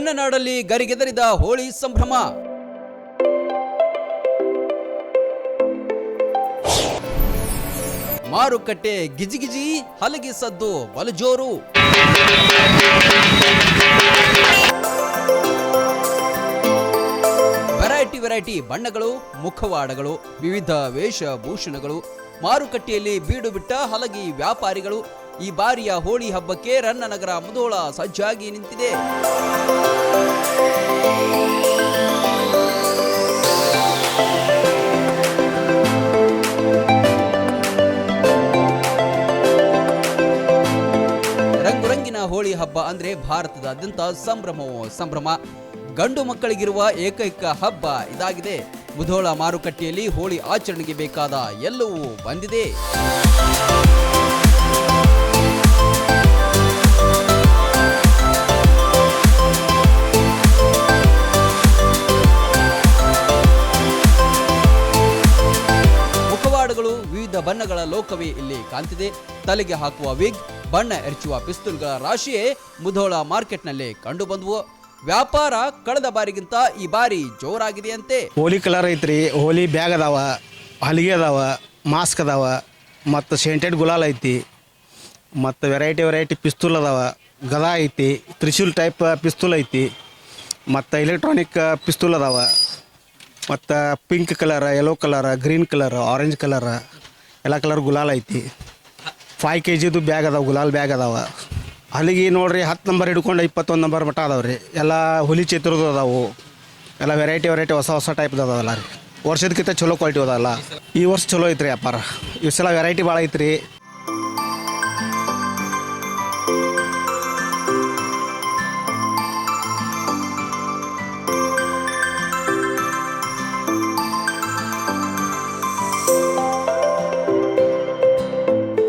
ಎನ್ನನಾಡಲ್ಲಿ ಗರಿಗೆದರಿದ ಹೋಳಿ ಸಂಭ್ರಮ. ಮಾರುಕಟ್ಟೆ ಗಿಜಿಗಿಜಿ, ಹಲಗೆ ಸದ್ದು ಬಲಜೋರು. ವೆರೈಟಿ ಬಣ್ಣಗಳು, ಮುಖವಾಡಗಳು, ವಿವಿಧ ವೇಷಭೂಷಣಗಳು, ಮಾರುಕಟ್ಟೆಯಲ್ಲಿ ಬೀಡು ಬಿಟ್ಟ ಹಲಗಿ ವ್ಯಾಪಾರಿಗಳು. ಈ ಬಾರಿಯ ಹೋಳಿ ಹಬ್ಬಕ್ಕೆ ರನ್ನನಗರ ಮುಧೋಳ ಸಜ್ಜಾಗಿ ನಿಂತಿದೆ. ರಂಗುರಂಗಿನ ಹೋಳಿ ಹಬ್ಬ ಅಂದ್ರೆ ಭಾರತದಾದ್ಯಂತ ಸಂಭ್ರಮವೋ ಸಂಭ್ರಮ. ಗಂಡು ಮಕ್ಕಳಿಗಿರುವ ಏಕೈಕ ಹಬ್ಬ ಇದಾಗಿದೆ. ಮುಧೋಳ ಮಾರುಕಟ್ಟೆಯಲ್ಲಿ ಹೋಳಿ ಆಚರಣೆಗೆ ಬೇಕಾದ ಎಲ್ಲವೂ ಬಂದಿದೆ. ಮುಖವಾಡಗಳು, ವಿವಿಧ ಬಣ್ಣಗಳ ಲೋಕವೇ ಇಲ್ಲಿ ಕಾಣ್ತಿದೆ. ತಲೆಗೆ ಹಾಕುವ ವಿಗ್, ಬಣ್ಣ ಎರಚುವ ಪಿಸ್ತೂಲ್ಗಳ ರಾಶಿಯೇ ಮುಧೋಳ ಮಾರ್ಕೆಟ್ನಲ್ಲಿ ಕಂಡು ಬಂದವು. ವ್ಯಾಪಾರ ಕಳೆದ ಬಾರಿಗಿಂತ ಈ ಬಾರಿ ಜೋರಾಗಿದೆಯಂತೆ. ಹೋಲಿ ಕಲರ್ ಐತ್ರಿ, ಹೋಲಿ ಬ್ಯಾಗ್ ಅದಾವ, ಹಲಿಗೆ ಅದಾವ, ಮಾಸ್ಕ್ ಅದಾವ, ಮತ್ತು ಸೆಂಟೆಡ್ ಗುಲಾಲ್ ಐತಿ, ಮತ್ತು ವೆರೈಟಿ ಪಿಸ್ತೂಲ್ ಅದಾವ, ಗದಾ ಐತಿ, ತ್ರಿಶೂಲ್ ಟೈಪ್ ಪಿಸ್ತೂಲ್ ಐತಿ, ಮತ್ತು ಎಲೆಕ್ಟ್ರಾನಿಕ್ ಪಿಸ್ತೂಲ್ ಅದಾವ, ಮತ್ತು pink colour, yellow colour, green colour, orange colour, ಎಲ್ಲ ಕಲರ್ ಗುಲಾಲ್ ಐತಿ. 5 kgದು ಬ್ಯಾಗ್ ಅದಾವ, ಗುಲಾಲ್ ಬ್ಯಾಗ್ ಅದಾವ. ಅಲ್ಲಿಗೆ ನೋಡ್ರಿ 10 ನಂಬರ್ ಹಿಡ್ಕೊಂಡು 21 ನಂಬರ್ ಮಟ್ಟ ಅದಾವೆ ರೀ. ಎಲ್ಲ ಹುಲಿ ಚಿತ್ರದ್ದು ಅದಾವು, ಎಲ್ಲ ವೆರೈಟಿ ಹೊಸ ಟೈಪ್ ಅದಾವಲ್ಲ ರೀ. ವರ್ಷದಕ್ಕಿಂತ ಚಲೋ ಕ್ವಾಲಿಟಿ ಅದಾವಲ್ಲ. ಈ ವರ್ಷ ಚಲೋ ಐತ್ರಿ ವ್ಯಾಪಾರ. ಈ ಸಲ ವೆರೈಟಿ ಭಾಳ ಐತ್ರಿ.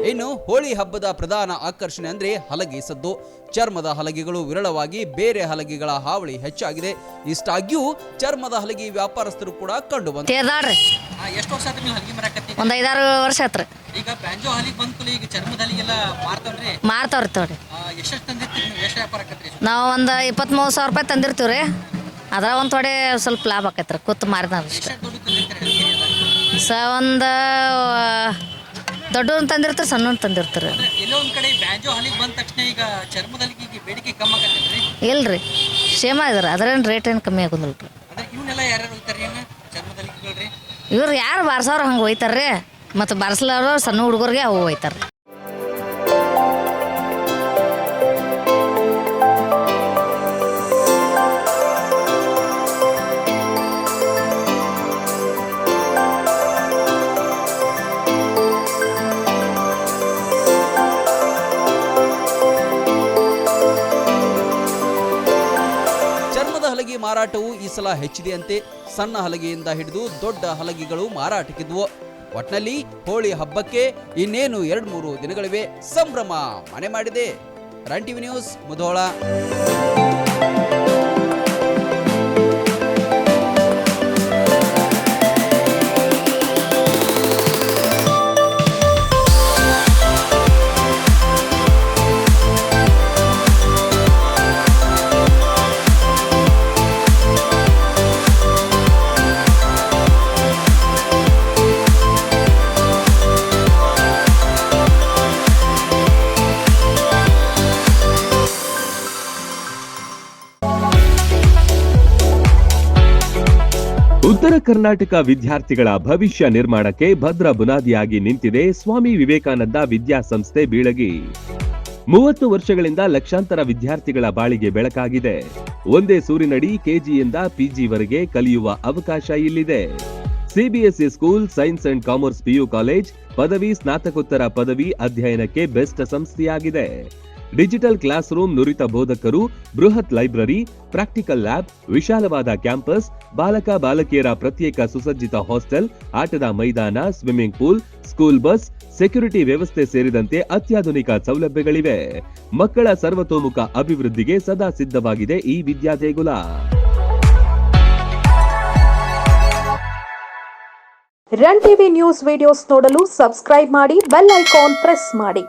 ಇನ್ನು ಹೋಳಿ ಹಬ್ಬದ ಪ್ರಧಾನ ಆಕರ್ಷಣೆ ಅಂದ್ರೆ ಹಲಗೆ ಸದ್ದು. ಚರ್ಮದ ಹಲಗೆಗಳು ವಿರಳವಾಗಿ ಬೇರೆ ಹಲಗೆಗಳ ಹಾವಳಿ ಹೆಚ್ಚಾಗಿದೆ. ಇಷ್ಟಾಗ್ಯೂ ಚರ್ಮದ ಹಲಗೆ ವ್ಯಾಪಾರಸ್ಥರು ಕೂಡ ಕಂಡು ಬಂದರು. ಎಷ್ಟು ವರ್ಷ ಆಯ್ತು ನೀವು ಹಲಗೆ ಮಾರಕತ್ತಿ? ಒಂದು 5-6 ವರ್ಷ ಆಯ್ತು. ಈಗ ಬ್ಯಾಂಜೋ ಹಲಿಗೆ ಬಂತು, ಈಗ ಚರ್ಮದ ಹಲಿಗೆಲ್ಲ ಮಾರ್ತಾವ್ರಿ? ಮಾರ್ತಾವ್ರಿ ತೋರಿ. ಎಷ್ಟು ತಂದಿರ್ತೀರಿ ನೀವು? ಎಷ್ಟು ವ್ಯಾಪಾರ ಆಕತ್ರಿ? ನಾವು ಒಂದು 23,000 ರೂಪಾಯಿ ತಂದಿರ್ತೀವಿ ರೀ. ಅದ್ರ ಒಂದು ಥೋಡೆ ಸ್ವಲ್ಪ ಲಾಭ ಆಕೈತ್ರಿ ಕೂತು ಮಾರಿದ. ಒಂದು ದೊಡ್ಡವನ್ನ ತಂದಿರ್ತಾರೆ, ಸಣ್ಣವನ್ನ ತಂದಿರ್ತಾರೆ. ಎಲ್ಲೋ ಒಂದು ಕಡೆ ಬ್ಯಾಂಜೋ ಹಲಿಗೆ ಬಂದ ತಕ್ಷಣ ಈಗ ಚರ್ಮದ ಹಲಿಗೆ ಬೇಡಿಕೆ ಕಮ್ಮಿ ಆಗತ್ತಲ್ರಿ? ಇಲ್ರಿ, ಸೇಮ ಇದಾರೆ, ಅದ್ರೇನು ರೇಟ್ ಏನು ಕಮ್ಮಿ ಆಗೋದಿಲ್ಲ ರೀ. ಇವನ್ನೆಲ್ಲ ಯಾರ್ಯಾರು ಹೋಗ್ತಾರೆ ಏನು ಚರ್ಮದ ಹಲಿಗೆಗಳ್ರಿ? ಇವ್ರು ಯಾರು ಬಾರ್ಸವ್ರು ಹಂಗೆ ಹೋಯ್ತಾರ್ರಿ, ಮತ್ತು ಬಾರ್ಸ್ಲವ್ರು ಸಣ್ಣ ಹುಡುಗರಿಗೆ ಅವು ಹೋಯ್ತಾರೆ. ಹಲಗೆ ಮಾರಾಟವು ಈ ಸಲ ಹೆಚ್ಚಿದೆಯಂತೆ. ಸಣ್ಣ ಹಲಗೆಯಿಂದ ಹಿಡಿದು ದೊಡ್ಡ ಹಲಗೆಗಳು ಮಾರಾಟಕ್ಕಿದ್ವು. ಒಟ್ನಲ್ಲಿ ಹೋಳಿ ಹಬ್ಬಕ್ಕೆ ಇನ್ನೇನು 2-3 ದಿನಗಳಿವೆ. ಸಂಭ್ರಮ ಮನೆ ಮಾಡಿದೆ. Run TV news, Mudhol. ಉತ್ತರ ಕರ್ನಾಟಕ ವಿದ್ಯಾರ್ಥಿಗಳ ಭವಿಷ್ಯ ನಿರ್ಮಾಣಕ್ಕೆ ಭದ್ರ ಬುನಾದಿಯಾಗಿ ನಿಂತಿದೆ ಸ್ವಾಮಿ ವಿವೇಕಾನಂದ ವಿದ್ಯಾಸಂಸ್ಥೆ ಬೀಳಗಿ. 30 ವರ್ಷಗಳಿಂದ ಲಕ್ಷಾಂತರ ವಿದ್ಯಾರ್ಥಿಗಳ ಬಾಳಿಗೆ ಬೆಳಕಾಗಿದೆ. ಒಂದೇ ಸೂರಿನಡಿ ಕೆಜಿಯಿಂದ ಪಿಜಿವರೆಗೆ ಕಲಿಯುವ ಅವಕಾಶ ಇಲ್ಲಿದೆ. CBSE school, science and commerce PU college, ಪದವಿ, ಸ್ನಾತಕೋತ್ತರ ಪದವಿ ಅಧ್ಯಯನಕ್ಕೆ ಬೆಸ್ಟ್ ಸಂಸ್ಥೆಯಾಗಿದೆ. ಡಿಜಿಟಲ್ ಕ್ಲಾಸ್ ರೂಮ್, ನುರಿತ ಬೋಧಕರು, ಬೃಹತ್ ಲೈಬ್ರರಿ, ಪ್ರಾಕ್ಟಿಕಲ್ ಲ್ಯಾಬ್, ವಿಶಾಲವಾದ ಕ್ಯಾಂಪಸ್, ಬಾಲಕ ಬಾಲಕಿಯರ ಪ್ರತ್ಯೇಕ ಸುಸಜ್ಜಿತ ಹಾಸ್ಟೆಲ್, ಆಟದ ಮೈದಾನ, swimming pool, school bus, security ವ್ಯವಸ್ಥೆ ಸೇರಿದಂತೆ ಅತ್ಯಾಧುನಿಕ ಸೌಲಭ್ಯಗಳಿವೆ. ಮಕ್ಕಳ ಸರ್ವತೋಮುಖ ಅಭಿವೃದ್ಧಿಗೆ ಸದಾ ಸಿದ್ಧವಾಗಿದೆ ಈ ವಿದ್ಯಾದೇಗುಲ. ರನ್ ಟಿವಿ ನ್ಯೂಸ್ ವಿಡಿಯೋಸ್ ನೋಡಲು ಸಬ್ಸ್ಕ್ರೈಬ್ ಮಾಡಿ, ಬೆಲ್ ಐಕಾನ್ ಪ್ರೆಸ್ ಮಾಡಿ.